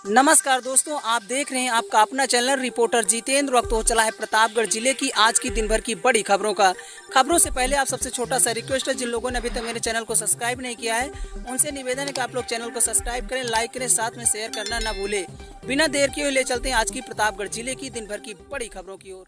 नमस्कार दोस्तों, आप देख रहे हैं आपका अपना चैनल रिपोर्टर जितेंद्र। वक्त हो चला है प्रतापगढ़ जिले की आज की दिन भर की बड़ी खबरों से पहले आप सबसे छोटा सा रिक्वेस्ट है, जिन लोगों ने अभी तक मेरे चैनल को सब्सक्राइब नहीं किया है उनसे निवेदन है कि आप लोग चैनल को सब्सक्राइब करें, लाइक करें, साथ में शेयर करना ना भूले। बिना देर किए ले चलते हैं आज की प्रतापगढ़ जिले की दिन भर की बड़ी खबरों की ओर।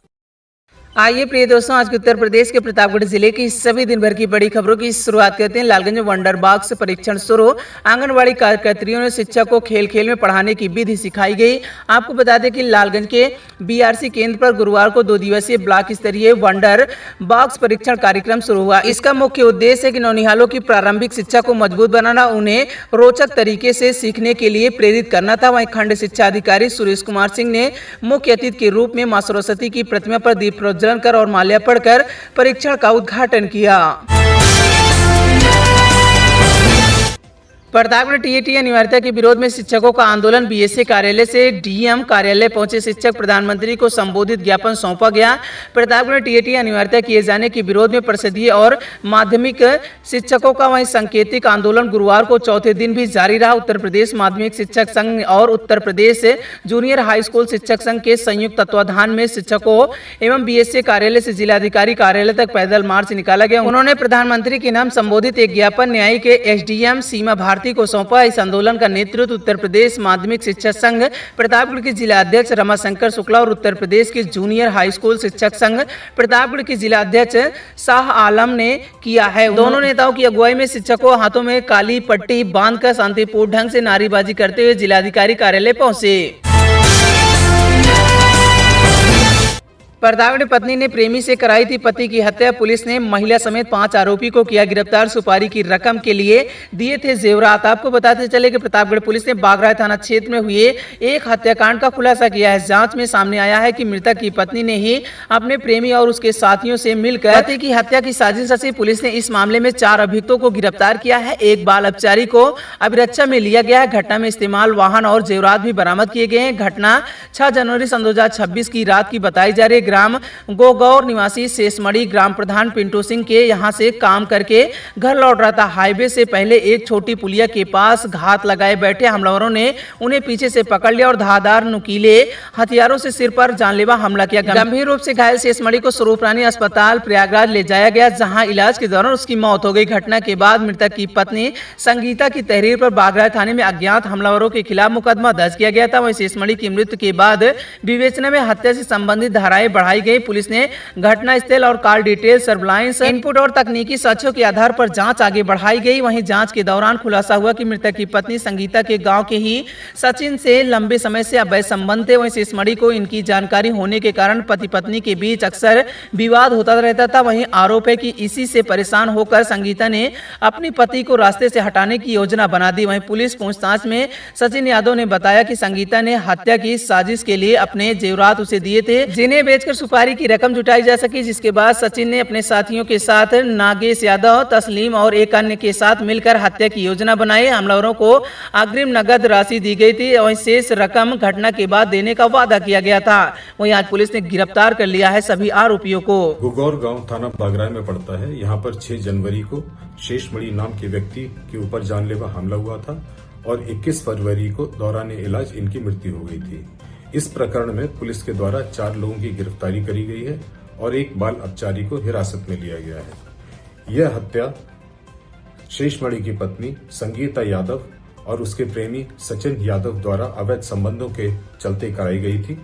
आइए प्रिय दोस्तों, आज के उत्तर प्रदेश के प्रतापगढ़ जिले की सभी दिन भर की बड़ी खबरों की शुरुआत करते हैं। लालगंज में वंडर बॉक्स परीक्षण शुरू। आंगनबाड़ी कार्यकर्त्रियों ने शिक्षा को खेल खेल में पढ़ाने की विधि सिखाई गई। आपको बता दें कि लालगंज के बीआरसी केंद्र पर गुरुवार को 2 दिवसीय ब्लॉक स्तरीय वंडर बॉक्स परीक्षण कार्यक्रम शुरू हुआ। इसका मुख्य उद्देश्य है कि नौनिहालों की प्रारंभिक शिक्षा को मजबूत बनाना, उन्हें रोचक तरीके से सीखने के लिए प्रेरित करना था। वहीं खंड शिक्षा अधिकारी सुरेश कुमार सिंह ने मुख्य अतिथि के रूप में मां सरस्वती की प्रतिमा पर दीप प्रज्वलन कर और माल्यार्पण कर परीक्षण का उद्घाटन किया। प्रतापगढ़ टीएटी अनिवार्यता के विरोध में शिक्षकों का आंदोलन। बीएसए कार्यालय से डीएम कार्यालय पहुंचे शिक्षक, प्रधानमंत्री को संबोधित ज्ञापन सौंपा गया। प्रतापगढ़ टीएटी अनिवार्यता किए जाने के विरोध में परिषदीय और माध्यमिक शिक्षकों का वहीं सांकेतिक आंदोलन गुरुवार को चौथे दिन भी जारी रहा। उत्तर प्रदेश माध्यमिक शिक्षक संघ और Uttar Pradesh junior high school शिक्षक संघ के संयुक्त तत्वाधान में शिक्षकों एवं बीएसए कार्यालय से जिलाधिकारी कार्यालय तक पैदल मार्च निकाला गया। उन्होंने प्रधानमंत्री के नाम संबोधित एक ज्ञापन न्यायिक एसडीएम सीमा को सौंपा। इस आंदोलन का नेतृत्व उत्तर प्रदेश माध्यमिक शिक्षक संघ प्रतापगढ़ के जिला अध्यक्ष रमाशंकर शुक्ला और उत्तर प्रदेश के जूनियर हाई स्कूल शिक्षक संघ प्रतापगढ़ के जिला अध्यक्ष शाह आलम ने किया है। दोनों नेताओं की अगुवाई में शिक्षकों हाथों में काली पट्टी बांधकर शांतिपूर्ण ढंग से नारेबाजी करते हुए जिलाधिकारी कार्यालय पहुंचे। प्रतापगढ़ पत्नी ने प्रेमी से कराई थी पति की हत्या। पुलिस ने महिला समेत 5 आरोपी को किया गिरफ्तार। सुपारी की रकम के लिए दिए थे जेवरात। आपको बताते चले कि प्रतापगढ़ पुलिस ने बागराय थाना क्षेत्र में हुए एक हत्याकांड का खुलासा किया है। जांच में सामने आया है कि मृतक की पत्नी ने ही अपने प्रेमी और उसके साथियों से मिलकर पति की हत्या की साजिश रची। पुलिस ने इस मामले में 4 अभियुक्तों को गिरफ्तार किया है। एक बाल अपचारी को अभिरक्षा में लिया गया है। घटना में इस्तेमाल वाहन और जेवरात भी बरामद किए गए हैं। घटना 6 जनवरी 2026 की रात की बताई जा रही है। ग्राम गोगौर निवासी शेषमणि ग्राम प्रधान पिंटू सिंह के यहां से काम करके घर लौट रहा था। हाईवे से पहले एक छोटी पुलिया के पास घात लगाए बैठे हमलावरों ने उन्हें पीछे से पकड़ लिया और धारदार नुकीले हथियारों से सिर पर जानलेवा हमला किया। गंभीर रूप से घायल शेषमणि को स्वरूपरानी अस्पताल प्रयागराज ले जाया गया, जहां इलाज के दौरान उसकी मौत हो गई। घटना के बाद मृतक की पत्नी संगीता की तहरीर पर बागराय थाने में अज्ञात हमलावरों के खिलाफ मुकदमा दर्ज किया गया था। वहीं शेषमणि की मृत्यु के बाद विवेचना में हत्या से संबंधित धाराएं बढ़ाई गई। पुलिस ने घटना स्थल और कॉल डिटेल सर्विलांस इनपुट और तकनीकी साक्ष्यों के आधार पर जांच आगे बढ़ाई गई। वहीं जांच के दौरान खुलासा हुआ कि मृतक की पत्नी संगीता के गांव के ही सचिन से लंबे समय से अवैध संबंध थे। वहीं शेषमणि को इनकी जानकारी होने के कारण पति पत्नी के बीच अक्सर विवाद होता रहता था। वहीं आरोप है कि इसी से परेशान होकर संगीता ने अपने पति को रास्ते से हटाने की योजना बना दी। वहीं पुलिस पूछताछ में सचिन यादव ने बताया कि संगीता ने हत्या की साजिश के लिए अपने जेवरात उसे दिए थे, जिन्हें बेचकर सुपारी की रकम जुटाई जा सकी। जिसके बाद सचिन ने अपने साथियों के साथ नागेश यादव, तस्लीम और एक अन्य के साथ मिलकर हत्या की योजना बनाई। हमलावरों को अग्रिम नगद राशि दी गई थी और शेष रकम घटना के बाद देने का वादा किया गया था। वहीं आज पुलिस ने गिरफ्तार कर लिया है सभी आरोपियों को। गोगौर गांव थाना बागराय में पड़ता है। यहाँ पर 6 जनवरी को शेषमणि नाम के व्यक्ति के ऊपर जानलेवा हमला हुआ था और 21 फरवरी को दौरान इलाज इनकी मृत्यु हो गई थी। इस प्रकरण में पुलिस के द्वारा 4 लोगों की गिरफ्तारी करी गई है और एक बाल अपचारी को हिरासत में लिया गया है। यह हत्या शेषमणि की पत्नी संगीता यादव और उसके प्रेमी सचिन यादव द्वारा अवैध संबंधों के चलते कराई गई थी।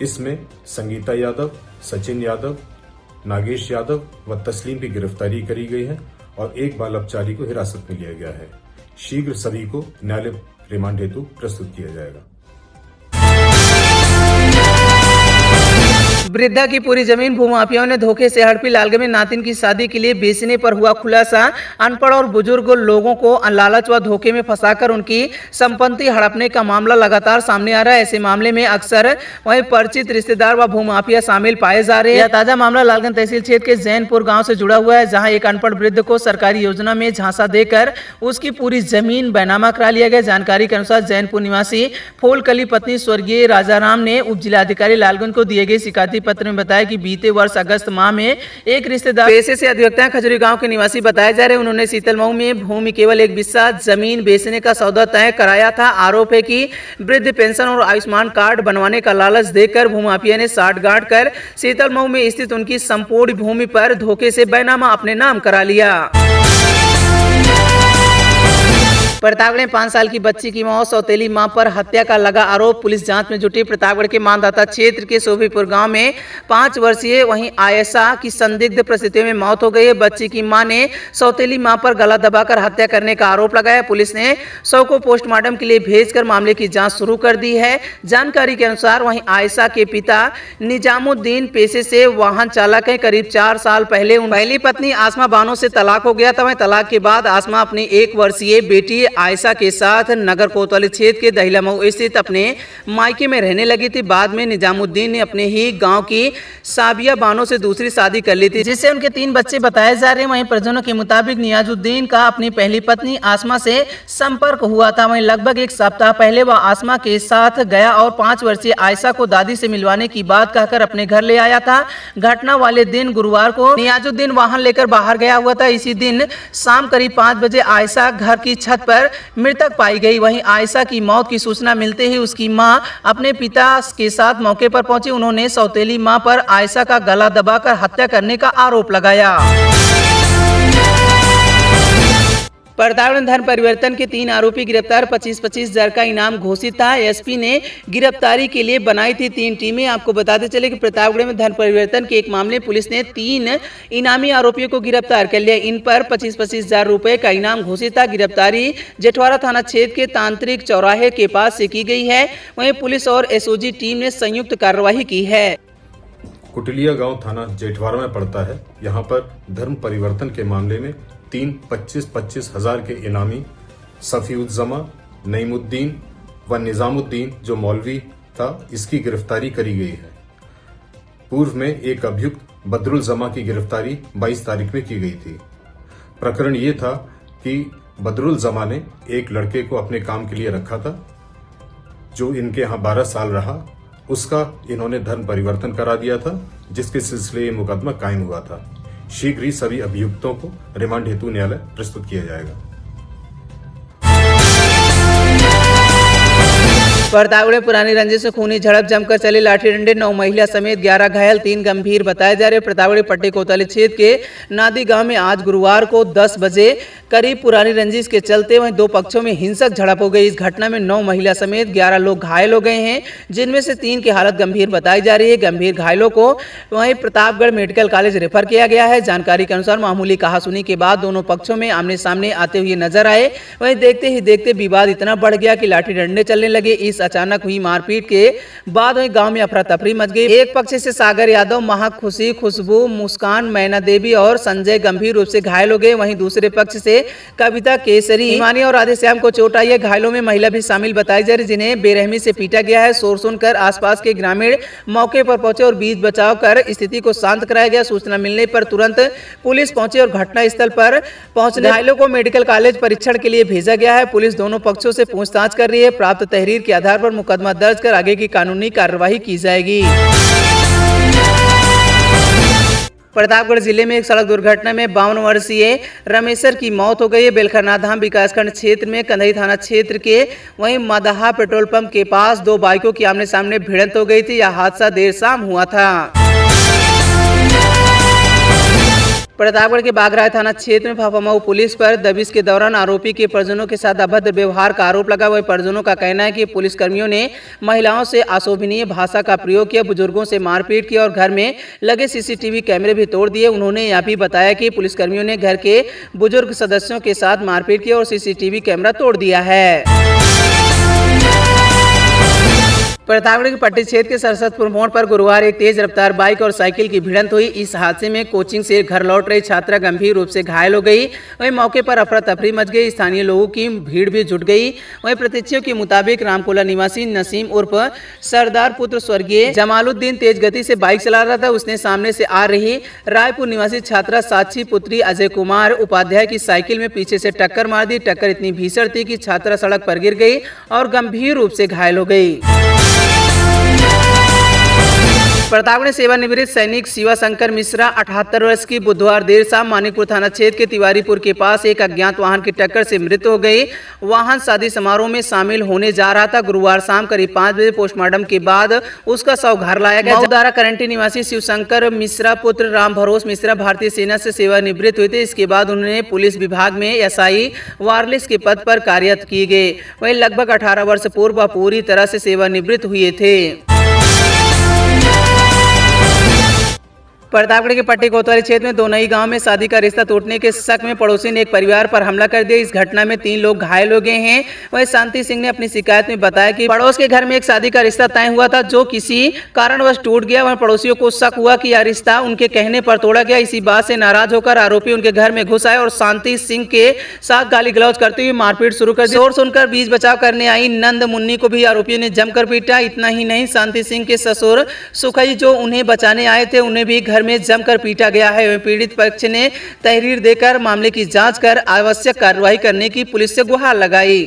इसमें संगीता यादव, सचिन यादव, नागेश यादव व तस्लीम की गिरफ्तारी करी गई है और एक बाल अपचारी को हिरासत में लिया गया है। शीघ्र सभी को न्यायालय रिमांड हेतु प्रस्तुत किया जाएगा। वृद्धा की पूरी जमीन भूमाफियाओं ने धोखे से हड़पी। लालगंज में नातिन की शादी के लिए बेचने पर हुआ खुलासा। अनपढ़ और बुजुर्ग लोगों को लालच व धोखे में फंसाकर उनकी संपत्ति हड़पने का मामला लगातार सामने आ रहा है। ऐसे मामले में अक्सर वहीं परिचित रिश्तेदार व भूमाफिया शामिल पाए जा रहे हैं। यह ताजा मामला लालगंज तहसील क्षेत्र के जैनपुर गाँव से जुड़ा हुआ है, जहाँ एक अनपढ़ वृद्ध को सरकारी योजना में झांसा देकर उसकी पूरी जमीन बैनामा करा लिया गया। जानकारी के अनुसार जैनपुर निवासी फूलकली पत्नी स्वर्गीय राजाराम ने उप जिलाधिकारी लालगंज को दिए गए शिकायती पत्र में बताया कि बीते वर्ष अगस्त माह में एक रिश्तेदार पेशे से अधिवक्ता खजूरी गांव के निवासी बताए जा रहे, उन्होंने शीतलमऊ में भूमि केवल एक बिस्सा जमीन बेचने का सौदा तय कराया था। आरोप है कि वृद्ध पेंशन और आयुष्मान कार्ड बनवाने का लालच देकर भूमाफिया ने साठगांठ कर शीतलमऊ में स्थित उनकी संपूर्ण भूमि पर धोखे से बैनामा अपने नाम करा लिया। प्रतापगढ़ में 5 साल की बच्ची की मौत, सौतेली मां पर हत्या का लगा आरोप, पुलिस जांच में जुटी। प्रतापगढ़ के मानदाता क्षेत्र के सोभीपुर गांव में 5 वर्षीय वहीं आयशा की संदिग्ध परिस्थितियों में मौत हो गई है। बच्ची की मां ने सौतेली मां पर गला दबाकर हत्या करने का आरोप लगाया। पुलिस ने शव को पोस्टमार्टम के लिए भेजकर मामले की जाँच शुरू कर दी है। जानकारी के अनुसार वहीं आयशा के पिता निजामुद्दीन पेशे से वाहन चालक है। करीब 4 साल पहले उनकी पहली पत्नी आसमा बानो से तलाक हो गया था। वहीं तलाक के बाद आसमा अपनी 1 वर्षीय बेटी आयशा के साथ नगर कोतवाली क्षेत्र के दहिलामऊ स्थित अपने मायके में रहने लगी थी। बाद में निजामुद्दीन ने अपने ही गांव की साबिया बानो से दूसरी शादी कर ली थी, जिससे उनके 3 बच्चे बताए जा रहे हैं। वहीं परिजनों के मुताबिक नियाजुद्दीन का अपनी पहली पत्नी आसमा से संपर्क हुआ था। वहीं लगभग 1 सप्ताह पहले वह आसमा के साथ गया और 5 वर्षीय आयशा को दादी से मिलवाने की बात कहकर अपने घर ले आया था। घटना वाले दिन गुरुवार को नियाजुद्दीन वाहन लेकर बाहर गया हुआ था। इसी दिन शाम करीब 5 बजे आयशा घर की छत पर मृतक पाई गई। वहीं आयशा की मौत की सूचना मिलते ही उसकी मां अपने पिता के साथ मौके पर पहुंची। उन्होंने सौतेली मां पर आयशा का गला दबाकर हत्या करने का आरोप लगाया। प्रतापगढ़ में धर्म परिवर्तन के 3 आरोपी गिरफ्तार, 25-25 हजार का इनाम घोषित था। एसपी ने गिरफ्तारी के लिए बनाई थी 3 टीमें। आपको बताते चले कि प्रतापगढ़ में धर्म परिवर्तन के एक मामले पुलिस ने 3 इनामी आरोपियों को गिरफ्तार कर लिया। इन पर 25-25 हजार रुपए का इनाम घोषित था। गिरफ्तारी जेठवाड़ा थाना क्षेत्र के तांत्रिक चौराहे के पास से की गई है। वहीं पुलिस और एसओजी टीम ने संयुक्त कार्रवाई की है। कुटलिया गांव थाना जेठवाड़ा में पड़ता है। यहां पर धर्म परिवर्तन के मामले में 3 25-25 हजार के इनामी सफीउज्जमा, नईमुद्दीन व निजामुद्दीन जो मौलवी था, इसकी गिरफ्तारी करी गई है। पूर्व में एक अभियुक्त बदरुल जमा की गिरफ्तारी 22 तारीख में की गई थी। प्रकरण ये था कि बदरुल जमा ने एक लड़के को अपने काम के लिए रखा था, जो इनके यहाँ 12 साल रहा। उसका इन्होंने धर्म परिवर्तन करा दिया था, जिसके सिलसिले ये मुकदमा कायम हुआ था। शीघ्र ही सभी अभियुक्तों को रिमांड हेतु न्यायालय प्रस्तुत किया जाएगा। प्रतापगढ़ में पुरानी रंजिश में खूनी झड़प, जमकर चले लाठी डंडे, 9 महिला समेत 11 घायल, 3 गंभीर बताए जा रहे। प्रतापगढ़ पट्टी कोतवाली क्षेत्र के नादी गांव में आज गुरुवार को 10 बजे करीब पुरानी रंजिश के चलते वहीं 2 पक्षों में हिंसक झड़प हो गई। इस घटना में 9 महिला समेत 11 लोग घायल हो गए हैं, जिनमें से 3 की हालत गंभीर बताई जा रही है। गंभीर घायलों को वहीं प्रतापगढ़ मेडिकल कॉलेज रेफर किया गया है। जानकारी के अनुसार मामूली कहासुनी के बाद दोनों पक्षों में आमने सामने आते हुए नजर आए। वहीं देखते ही देखते विवाद इतना बढ़ गया कि लाठी डंडे चलने लगे। इस अचानक हुई मारपीट के बाद वहीं गांव में अफरा तफरी मच गई। एक पक्ष से सागर यादव, महक, खुशी, खुशबू, मुस्कान, मैना देवी और संजय गंभीर रूप से घायल हो गए। वहीं दूसरे पक्ष से कविता, केसरी, हिमानी और राधेश्याम को चोट आई है। घायलों में महिला भी शामिल बताई जा रही, जिन्हें बेरहमी से पीटा गया है। शोर सुनकर आसपास के ग्रामीण मौके पर पहुंचे और बीच बचाव कर स्थिति को शांत कराया गया। सूचना मिलने पर तुरंत पुलिस पहुंची और घटनास्थल पर पहुंचने घायलों को मेडिकल कॉलेज परीक्षण के लिए भेजा गया है। पुलिस दोनों पक्षों से पूछताछ कर रही है। प्राप्त तहरीर के आधार पर मुकदमा दर्ज कर आगे की कानूनी कार्रवाई की जाएगी। प्रतापगढ़ जिले में एक सड़क दुर्घटना में 52 वर्षीय रमेशर की मौत हो गई है। बेलखरनाथ धाम विकासखंड क्षेत्र में कंधई थाना क्षेत्र के वहीं मदहा पेट्रोल पंप के पास 2 बाइकों की आमने सामने भिड़ंत हो गई थी। यह हादसा देर शाम हुआ था। प्रतापगढ़ के बागराय थाना क्षेत्र में फाफामऊ पुलिस पर दबिश के दौरान आरोपी के परिजनों के साथ अभद्र व्यवहार का आरोप लगा। वही परिजनों का कहना है कि पुलिस कर्मियों ने महिलाओं से अशोभनीय भाषा का प्रयोग किया, बुजुर्गों से मारपीट की और घर में लगे सीसीटीवी कैमरे भी तोड़ दिए। उन्होंने यह भी बताया कि पुलिसकर्मियों ने घर के बुजुर्ग सदस्यों के साथ मारपीट की और सीसीटीवी कैमरा तोड़ दिया है। प्रतापगढ़ के पट्टी क्षेत्र के सरस्वतपुर मोड़ पर गुरुवार एक तेज रफ्तार बाइक और साइकिल की भिड़ंत हुई। इस हादसे में कोचिंग से घर लौट रही छात्रा गंभीर रूप से घायल हो गई। वहीं मौके पर अफरा तफरी मच गई। स्थानीय लोगों की भीड़ भी जुट गई। वहीं प्रत्यक्षियों के मुताबिक रामकोला निवासी नसीम उर्फ सरदार पुत्र स्वर्गीय जमालुद्दीन तेज गति से बाइक चला रहा था। उसने सामने से आ रही रायपुर निवासी छात्रा साक्षी पुत्री अजय कुमार उपाध्याय की साइकिल में पीछे से टक्कर मार दी। टक्कर इतनी भीषण थी कि छात्रा सड़क पर गिर गई और गंभीर रूप से घायल हो गई। प्रतापगढ़ सेवानिवृत्त सैनिक शिवाशंकर मिश्रा 78 वर्ष की बुधवार देर शाम मानिकपुर थाना क्षेत्र के तिवारीपुर के पास एक अज्ञात वाहन की टक्कर से मृत्यु हो गई। वाहन शादी समारोह में शामिल होने जा रहा था। गुरुवार शाम करीब 5 बजे पोस्टमार्टम के बाद उसका शव घर लाया गया। मऊदारा करंटी निवासी शिवशंकर मिश्रा पुत्र राम भरोस मिश्रा भारतीय सेना से सेवानिवृत्त हुए थे। इसके बाद उन्होंने पुलिस विभाग में एसआई वायरलेस के पद पर कार्यरत किए गए। वहीं लगभग 18 वर्ष पूर्व वह पूरी तरह से सेवानिवृत्त हुए थे। प्रतापगढ़ के पट्टी कोतवाली क्षेत्र में दोनई गांव में शादी का रिश्ता टूटने के शक में पड़ोसी ने एक परिवार पर हमला कर दिया। इस घटना में 3 लोग घायल हो गए हैं। वहीं शांति सिंह ने अपनी शिकायत में बताया कि पड़ोस के घर में एक शादी का रिश्ता तय हुआ था जो किसी कारणवश टूट गया। वहीं पड़ोसियों को शक हुआ कि यह रिश्ता उनके कहने पर तोड़ा गया। इसी बात से नाराज होकर आरोपी उनके घर में घुस आए और शांति सिंह के साथ गाली गलौज करते हुए मारपीट शुरू कर दी। शोर सुनकर बीच बचाव करने आई नंद मुन्नी को भी आरोपियों ने जमकर पीटा। इतना ही नहीं, शांति सिंह के ससुर सुखई जो उन्हें बचाने आए थे उन्हें भी घर में जमकर पीटा गया है। पीड़ित पक्ष ने तहरीर देकर मामले की जांच कर आवश्यक कार्रवाई करने की पुलिस से गुहार लगाई।